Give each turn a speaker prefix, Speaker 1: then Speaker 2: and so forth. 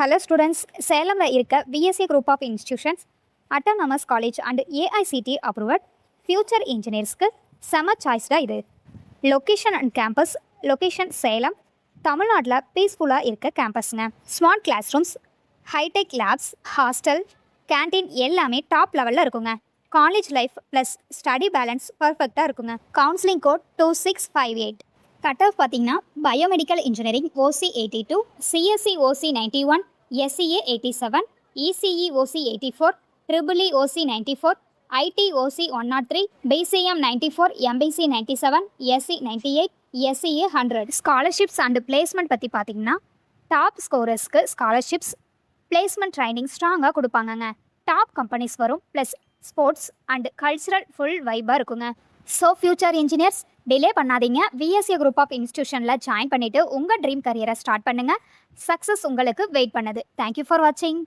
Speaker 1: Hello students, சேலம்ல இருக்க VSA Group of Institutions, Autonomous College and AICT approved Future Engineersக்கு செம சாய்ஸ்டா இது. Location and campus, location Salem, தமிழ்நாட்டில் பீஸ்ஃபுல்லாக இருக்க கேம்பஸ்ங்க. Smart class rooms, hi tech labs, hostel, canteen எல்லாமே டாப் லெவலில் இருக்குங்க. College life plus study balance பர்ஃபெக்டாக இருக்குங்க. Counselling code 2658. கட் ஆஃப் பார்த்தீங்கன்னா biomedical engineering OC 82, CSC OC 91, SCA 87, ECE OC 84, triple E OC 94, IT OC 103, BCM 94, MBC 97, SC 98, SCA 100. Scholarships and placement பற்றி பார்த்தீங்கன்னா top ஸ்கோரர்ஸ்க்கு scholarships, placement training ஸ்ட்ராங்காக கொடுப்பாங்கங்க. Top companies வரும், plus sports and cultural full வைபாக இருக்குங்க. So future engineers delay பண்ணாதீங்க. VSA group of இன்ஸ்டியூஷனில் join பண்ணிவிட்டு உங்கள் ட்ரீம் கரியரை ஸ்டார்ட் பண்ணுங்கள். சக்ஸஸ் உங்களுக்கு வெயிட் பண்ணுது. தேங்க்யூ ஃபார் வாட்சிங்.